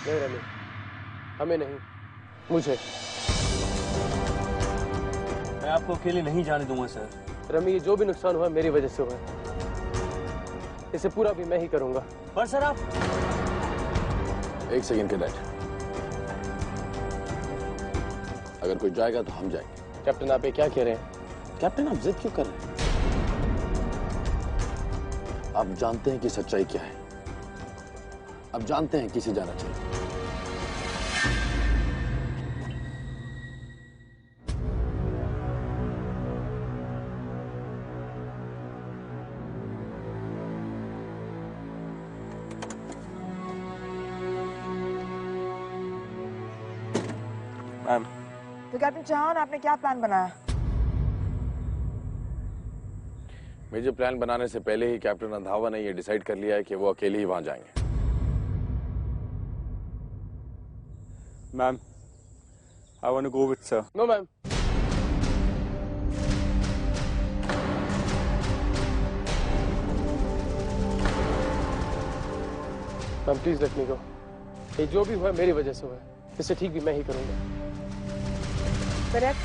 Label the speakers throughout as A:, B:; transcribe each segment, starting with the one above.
A: नहीं रमी, हमें नहीं, मुझे।
B: मैं आपको अकेले नहीं जाने दूंगा सर।
A: रमी, ये जो भी नुकसान हुआ मेरी वजह से हुआ है, इसे पूरा भी मैं ही करूंगा।
B: पर सर आप...
C: एक सेकंड के डैड, अगर कोई जाएगा तो हम जाएंगे।
A: कैप्टन, आप ये क्या कह रहे हैं?
C: कैप्टन, आप जिद क्यों कर रहे हैं? आप जानते हैं कि सच्चाई क्या है, आप जानते हैं किसे जाना चाहिए।
B: मैम,
D: तो कैप्टन चौहान, आपने क्या प्लान बनाया?
C: मेजर प्लान बनाने से पहले ही कैप्टन रंधावा ने यह डिसाइड कर लिया है कि वो अकेले ही वहां जाएंगे।
B: Ma'am, I want to go with sir.
A: No ma'am. Ma'am please let me go. ये जो भी हुआ मेरी वजह से हुआ है, इसे ठीक भी मैं ही करूंगा।
D: करेक्ट।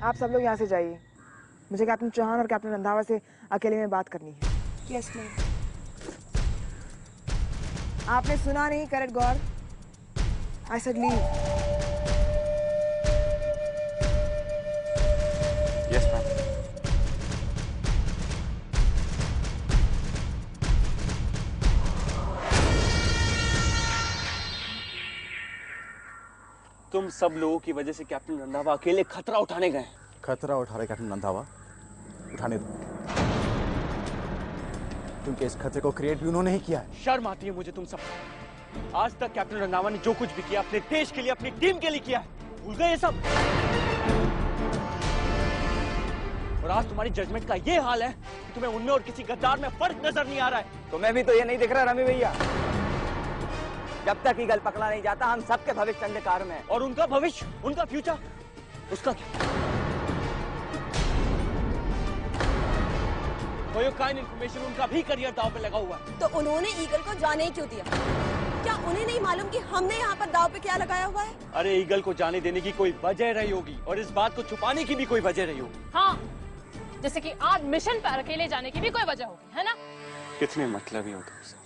D: आप सब लोग यहाँ से जाइए, मुझे कैप्टन चौहान और कैप्टन रंधावा से अकेले में बात करनी है। Yes ma'am. आपने सुना नहीं? Correct Gaur. I said leave.
B: Yes ma'am. तुम सब लोगों की वजह से कैप्टन रंधावा अकेले खतरा उठाने गए।
E: खतरा उठा रहे कैप्टन रंधावा? उठाने दो, क्योंकि इस खतरे को क्रिएट भी उन्होंने ही किया है।
B: शर्म आती है मुझे तुम सब। आज तक कैप्टन रंधावा ने जो कुछ भी किया अपने देश के लिए, अपनी टीम के लिए किया है, भूल गए ये सब? और आज तुम्हारी जजमेंट का ये हाल है कि तुम्हें उनमें और किसी गद्दार में फर्क नजर नहीं आ रहा है।
F: तुम्हें भी तो ये नहीं दिख रहा रमी भैया? जब तक ईगल पकड़ा नहीं जाता, हम सबके भविष्य अंधकार में है।
B: और उनका भविष्य, उनका फ्यूचर, उसका क्या? काइन इन्फॉर्मेशन, उनका भी करियर दांव पे लगा हुआ है।
G: तो उन्होंने ईगल को जाने ही क्यों दिया? क्या उन्हें नहीं मालूम कि हमने यहाँ पर दांव पे क्या लगाया हुआ है?
B: अरे ईगल को जाने देने की कोई वजह रही होगी, और इस बात को छुपाने की भी कोई वजह रही होगी।
H: हाँ, जैसे कि आज मिशन पर अकेले जाने की भी कोई वजह होगी, है ना?
B: कितने मतलबी हो तुम सब।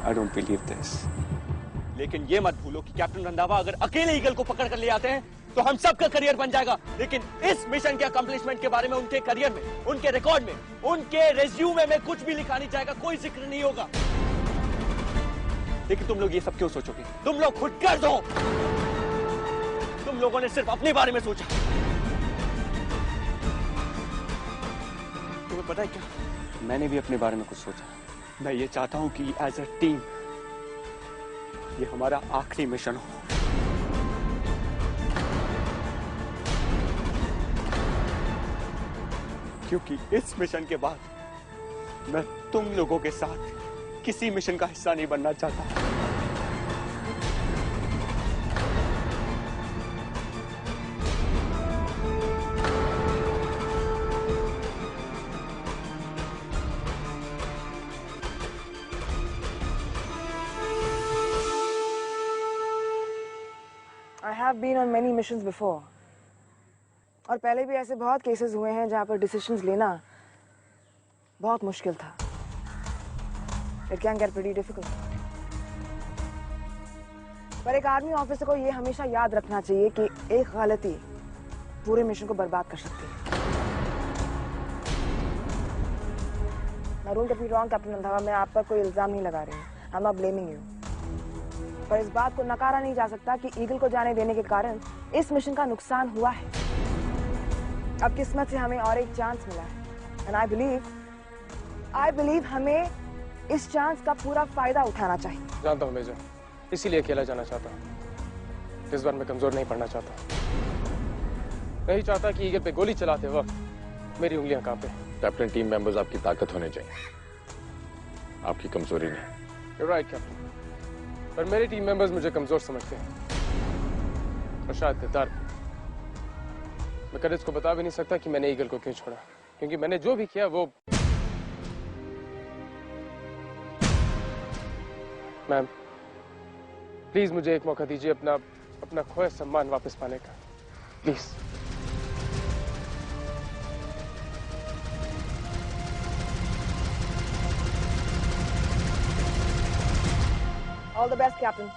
B: I don't believe this. लेकिन ये मत भूलो कि कैप्टन रंधावा अगर अकेले ईगल को पकड़ कर ले आते हैं तो हम सबका करियर बन जाएगा। लेकिन इस मिशन के अकम्प्लिशमेंट के बारे में उनके करियर में, उनके रिकॉर्ड में, उनके रेज्यूमे में कुछ भी लिखा नहीं जाएगा, कोई जिक्र नहीं होगा। लेकिन तुम लोग ये सब क्यों सोचोगे? तुम लोग खुद कर दो। तुम लोगों ने सिर्फ अपने बारे में सोचा। तुम्हें पता है क्या, मैंने भी अपने बारे में कुछ सोचा। मैं ये चाहता हूं कि एज अ टीम ये हमारा आखिरी मिशन हो। क्योंकि इस मिशन के बाद मैं तुम लोगों के साथ किसी मिशन का हिस्सा नहीं बनना चाहता।
D: I have been on many missions before. और पहले भी ऐसे बहुत केसेस हुए हैं जहाँ पर डिसीजंस लेना बहुत मुश्किल था। It can get pretty difficult. पर एक आर्मी ऑफिसर को ये हमेशा याद रखना चाहिए कि एक गलती पूरे मिशन को बर्बाद कर सकती है। Now don't get me wrong, captain Randhawa, मैं आप पर कोई इल्जाम नहीं लगा रही हूँ। I'm not blaming you. पर इस बात को नकारा नहीं जा सकता कि ईगल को जाने देने के कारण इस मिशन का नुकसान हुआ है। अब किस्मत से हमें और एक चांस मिला है, एंड आई बिलीव हमें इस चांस का पूरा फायदा उठाना चाहिए।
A: जानता हूँ मेजर, इसीलिए अकेला जाना चाहता हूँ। इस बार मैं कमजोर नहीं पड़ना चाहता। नहीं चाहता कि ईगल पे गोली चलाते वक्त मेरी उंगलियां कांपे।
C: कैप्टन, टीम मेंबर्स आपकी ताकत होने चाहिए, आपकी कमजोरी नहीं।
A: You're right, captain. पर मेरे टीम मेंबर्स मुझे कमजोर समझते हैं और शायद गद्दार। मैं कल इसको बता भी नहीं सकता कि मैंने ईगल को क्यों छोड़ा, क्योंकि मैंने जो भी किया वो मैम प्लीज मुझे एक मौका दीजिए अपना खोया सम्मान वापस पाने का, please.
D: All the best, Captain.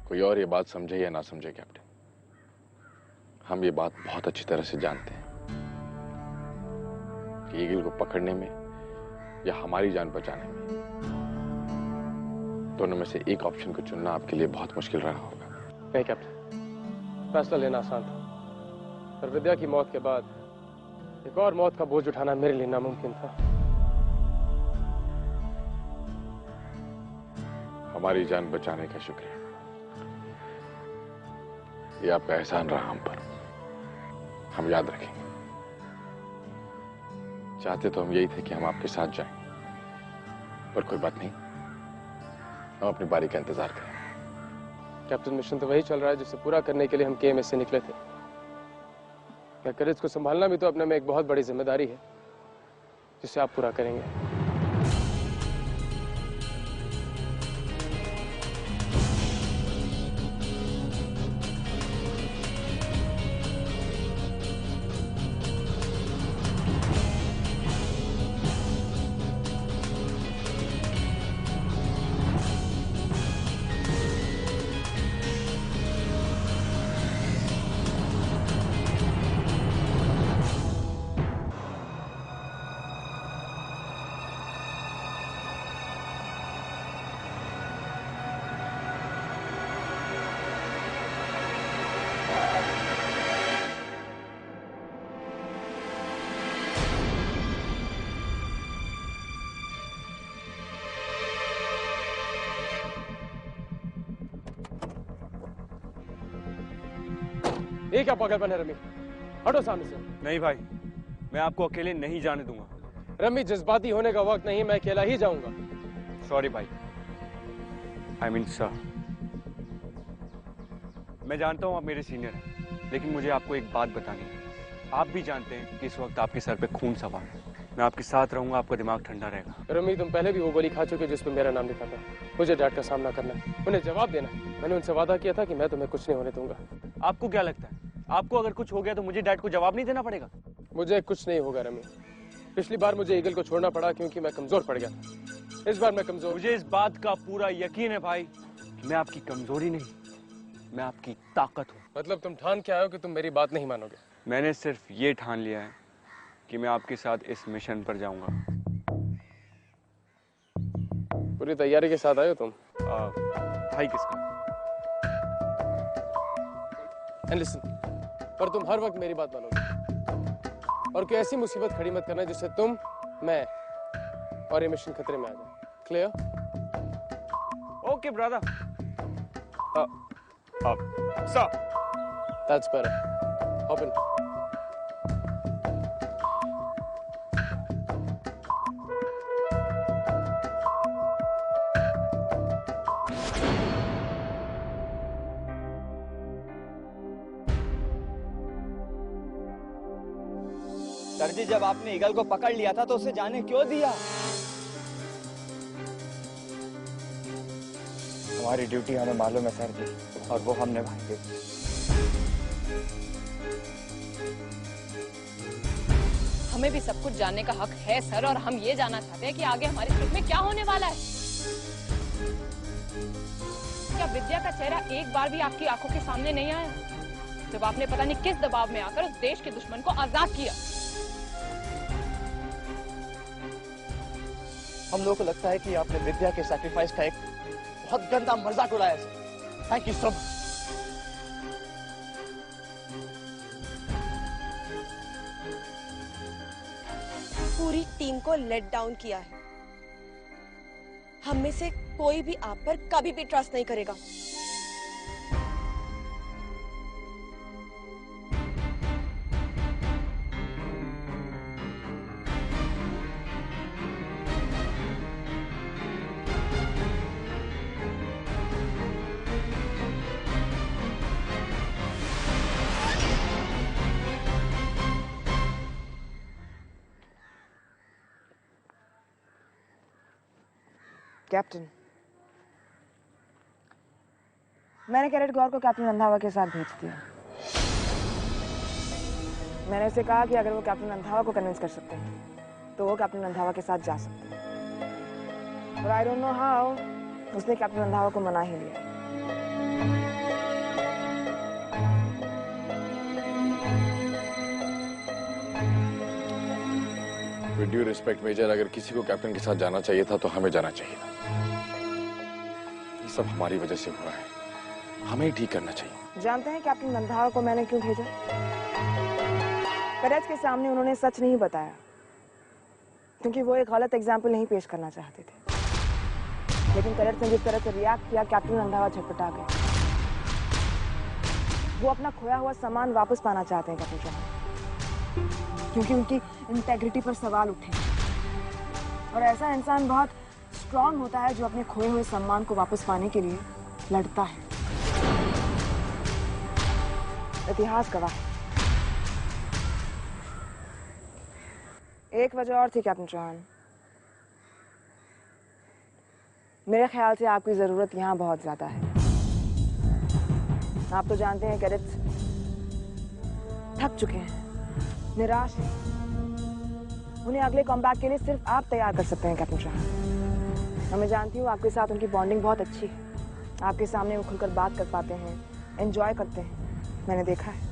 C: कोई और ये बात समझे या ना समझे कैप्टन, हम ये बात बहुत अच्छी तरह से जानते हैं कि ईगल को पकड़ने में या हमारी जान बचाने में दोनों में से एक ऑप्शन को चुनना आपके लिए बहुत मुश्किल रहा होगा।
A: नहीं कैप्टन, फैसला लेना आसान था, पर विद्या की मौत के बाद एक और मौत का बोझ उठाना मेरे लिए नामुमकिन था।
C: हमारी जान बचाने का शुक्रिया, ये आपका एहसान रहा हम पर, हम याद रखेंगे। चाहते तो हम यही थे कि हम आपके साथ जाएं, पर कोई बात नहीं, हम अपनी बारी का इंतजार करें।
A: कैप्टन मिशन तो वही चल रहा है जिसे पूरा करने के लिए हम केएमएस से निकले थे। क्या करेज को संभालना भी तो अपने में एक बहुत बड़ी जिम्मेदारी है जिसे आप पूरा करेंगे। ये क्या पागलपन है रमी, हटो सामने से।
B: नहीं भाई, मैं आपको अकेले नहीं जाने दूंगा।
A: रमी जज्बाती होने का वक्त नहीं, मैं अकेला ही जाऊंगा।
B: सॉरी भाई, आई मीन सर। मैं जानता हूं आप मेरे सीनियर हैं, लेकिन मुझे आपको एक बात बतानी है। आप भी जानते हैं कि इस वक्त आपके सर पे खून सवार है। मैं आपके साथ रहूंगा, आपका दिमाग ठंडा रहेगा।
A: रमी तुम पहले भी वो गोली खा चुके जिस पे मेरा नाम लिखा था। मुझे डैड का सामना करना है, उन्हें जवाब देना। मैंने उनसे वादा किया था कि मैं तुम्हें कुछ नहीं होने दूंगा।
B: आपको क्या लगता है, आपको अगर कुछ हो गया तो मुझे डैड को जवाब नहीं देना पड़ेगा?
A: मुझे कुछ नहीं होगा रमी। पिछली बार मुझे ईगल को छोड़ना पड़ा क्योंकि मैं कमजोर पड़ गया था। इस बार मैं कमजोर।
B: मुझे इस बात का पूरा यकीन है भाई, मैं आपकी कमजोरी नहीं, मैं आपकी ताकत हूँ।
A: मतलब तुम ठान के आए हो कि तुम मेरी बात नहीं मानोगे?
B: मैंने सिर्फ ये ठान लिया है कि मैं आपके साथ इस मिशन पर जाऊंगा।
A: पूरी तैयारी के साथ आए हो तुम?
B: भाई किसका?
A: एंड लिसन, पर तुम हर वक्त मेरी बात मानोगे और कोई ऐसी मुसीबत खड़ी मत करना जिससे तुम, मैं और ये मिशन खतरे में आ जाए। Clear?
B: Okay brother. Sir,
A: that's better. Open.
F: Sir ji, जब आपने ईगल को पकड़ लिया था तो उसे जाने क्यों दिया? हमारी ड्यूटी हमें मालूम है सर जी, और वो हम निभाएंगे।
H: हमें भी सब कुछ जानने का हक है सर, और हम ये जानना चाहते हैं कि आगे हमारे ट्रिप में क्या होने वाला है। क्या विद्या का चेहरा एक बार भी आपकी आंखों के सामने नहीं आया जब आपने पता नहीं किस दबाव में आकर उस देश के दुश्मन को आजाद किया?
F: हम लोगों को लगता है कि आपने विद्या के सैक्रिफाइस का एक बहुत गंदा मजाक उड़ाया sir. Thank you so much.
G: पूरी टीम को लेट डाउन किया है। हम में से कोई भी आप पर कभी भी ट्रस्ट नहीं करेगा।
D: कैप्टन, मैंने कैडेट गौर को कैप्टन रंधावा के साथ भेज दिया। मैंने उसे कहा कि अगर वो कैप्टन रंधावा को कन्विंस कर सकते हैं तो वो कैप्टन रंधावा के साथ जा सकते हैं। पर आई डोंट नो हाउ उसने कैप्टन रंधावा को मना ही लिया।
C: विद ड्यू रिस्पेक्ट मेजर, अगर किसी को कैप्टन के साथ जाना चाहिए था तो हमें जाना चाहिए था। ये सब हमारी वजह से हुआ है, हमें ही ठीक करना चाहिए।
D: जानते हैं कैप्टन रंधावा को मैंने क्यों भेजा? कैडेट्स के सामने उन्होंने सच नहीं बताया क्योंकि वो एक गलत एग्जाम्पल नहीं पेश करना चाहते थे। लेकिन कैडेट्स ने जिस तरह से रिएक्ट किया, कैप्टन रंधावा छटपटा गए। वो अपना खोया हुआ सामान वापस पाना चाहते हैं कैप्टन चौहान, क्योंकि उनकी इंटेग्रिटी पर सवाल उठे। और ऐसा इंसान बहुत स्ट्रांग होता है जो अपने खोए हुए सम्मान को वापस पाने के लिए लड़ता है। इतिहास गवाह है। एक वजह और थी कैप्टन चौहान, मेरे ख्याल से आपकी जरूरत यहाँ बहुत ज्यादा है। आप तो जानते हैं कैडेट्स थक चुके हैं, निराश हैं। उन्हें अगले कॉम्बैट के लिए सिर्फ आप तैयार कर सकते हैं कैप्टन चौहान। और मैं जानती हूँ आपके साथ उनकी बॉन्डिंग बहुत अच्छी है। आपके सामने वो खुलकर बात कर पाते हैं, एंजॉय करते हैं, मैंने देखा है।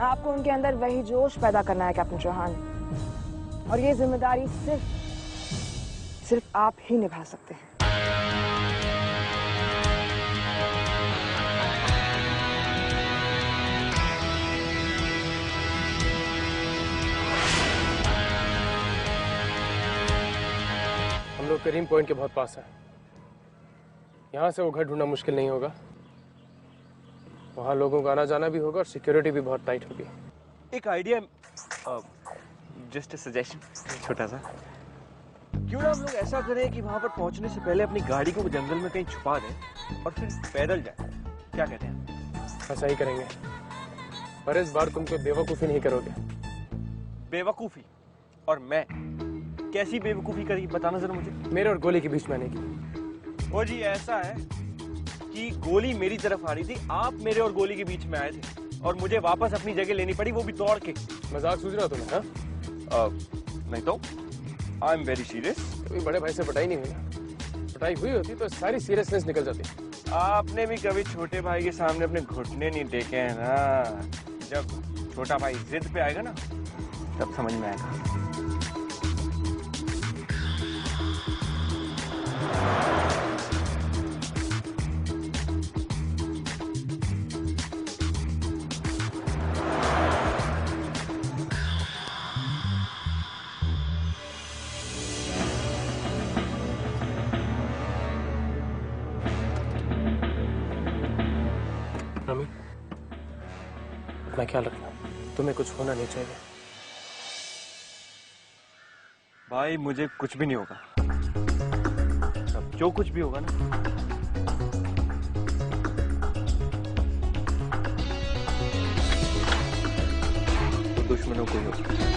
D: आपको उनके अंदर वही जोश पैदा करना है कैप्टन चौहान, और ये जिम्मेदारी सिर्फ आप ही निभा सकते हैं।
A: हम लोग करीम पॉइंट के बहुत पास हैं। यहाँ से वो घर ढूंढना मुश्किल नहीं होगा। वहाँ लोगों का आना जाना भी होगा और सिक्योरिटी भी बहुत टाइट होगी।
B: एक आइडिया, जस्ट अ सजेशन, छोटा सा। क्यों ना हम लोग ऐसा करें कि वहां पर पहुंचने से पहले अपनी गाड़ी को जंगल में कहीं छुपा दें और फिर पैदल जाएं। क्या कहते हैं?
A: ऐसा ही करेंगे, पर इस बार तुम तो बेवकूफ़ी नहीं करोगे।
B: बेवकूफ़ी? और मैं कैसी बेवकूफ़ी करी, बताना जरा मुझे।
A: मेरे और गोली के बीच में आने की।
B: वो जी ऐसा है कि गोली मेरी तरफ आ रही थी, आप मेरे और गोली के बीच में आए थे और मुझे वापस अपनी जगह लेनी पड़ी, वो भी दौड़ के।
A: मजाक सूझ रहा तुम्हें? हाँ,
B: नहीं तो आई एम वेरी सीरियस।
A: कभी बड़े भाई से पटाई नहीं हुई ना? पटाई हुई होती तो सारी सीरियसनेस निकल जाती।
B: आपने भी कभी छोटे भाई के सामने अपने घुटने नहीं टेके हैं ना। जब छोटा भाई जिद पे आएगा ना तब समझ में आएगा।
A: रमी, अपना ख्याल रखना, तुम्हें कुछ होना नहीं चाहिए।
B: भाई मुझे कुछ भी नहीं होगा। अब जो कुछ भी होगा ना, तो दुश्मनों को ही होगा।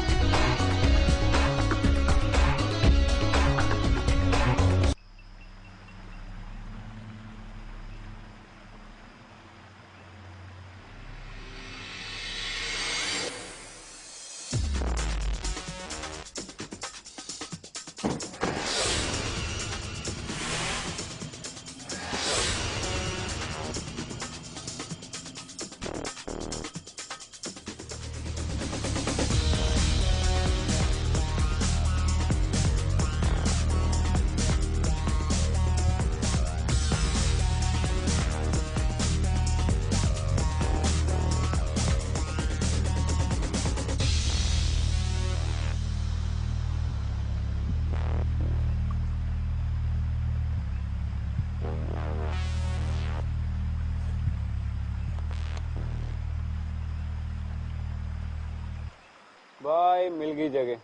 I: भाई मिल गई जगह।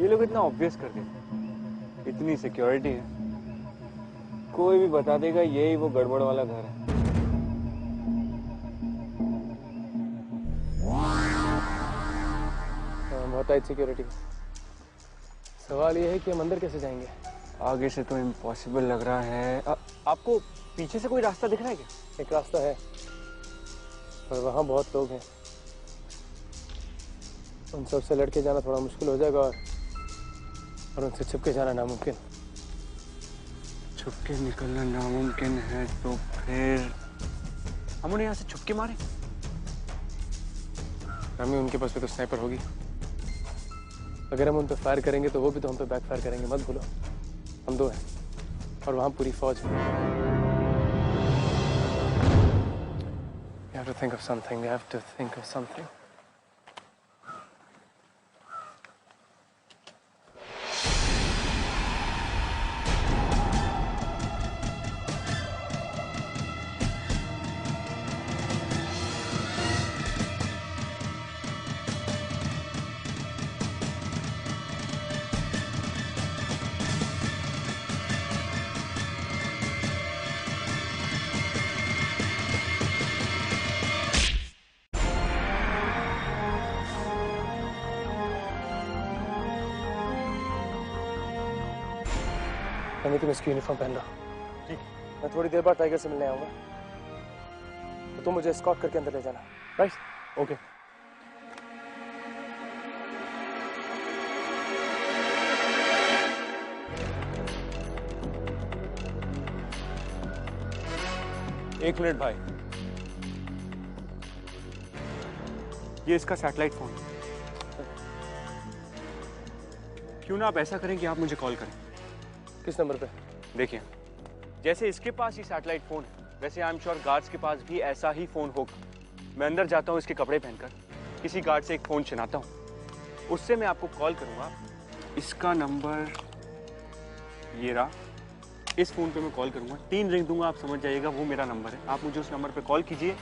I: ये लोग इतना ऑब्वियस कर देते, इतनी सिक्योरिटी है, कोई भी बता देगा यही वो गड़बड़ वाला घर है।
A: बहुत टाइट सिक्योरिटी। सवाल ये है कि हम अंदर कैसे जाएंगे?
I: आगे से तो इम्पॉसिबल लग रहा है। आपको पीछे से कोई रास्ता दिख रहा है क्या?
A: एक रास्ता है, पर वहाँ बहुत लोग हैं। उन सबसे लड़के जाना थोड़ा मुश्किल हो जाएगा और उनसे छुपके जाना नामुमकिन।
I: छुपके निकलना नामुमकिन है तो फिर हम उन्हें यहाँ से छुपके मारें?
A: रमी, उनके पास भी तो स्नाइपर होगी। अगर हम उन पे फायर करेंगे तो वो भी तो हम पे बैक फायर करेंगे, मत भूलो। हम दो हैं और वहाँ पूरी फौज है। We have to think of something. We have to think of something. Rummy, तुम इसकी यूनिफॉर्म पहन लो। मैं थोड़ी देर बाद टाइगर से मिलने आऊंगा, तो तुम मुझे स्कॉट करके अंदर ले जाना। राइट? ओके।
I: एक मिनट भाई, ये इसका सैटेलाइट फोन। क्यों ना आप ऐसा करें कि आप मुझे कॉल करें।
A: किस नंबर पे?
I: देखिए, जैसे इसके पास ही सैटेलाइट फोन है, वैसे आई एम श्योर गार्ड्स के पास भी ऐसा ही फोन होगा। मैं अंदर जाता हूँ इसके कपड़े पहनकर, किसी गार्ड से एक फोन छिनाता हूँ, उससे मैं आपको कॉल करूंगा। इसका नंबर ये रहा, इस फोन पे मैं कॉल करूंगा, 3 रिंग दूंगा, आप समझ जाइएगा वो मेरा नंबर है। आप मुझे उस नंबर पे कॉल कीजिए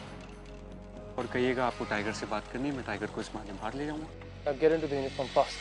I: और कहिएगा आपको टाइगर से बात करनी है। मैं टाइगर को इस मामले में बाहर ले जाऊंगा।
A: Now get into the uniform fast.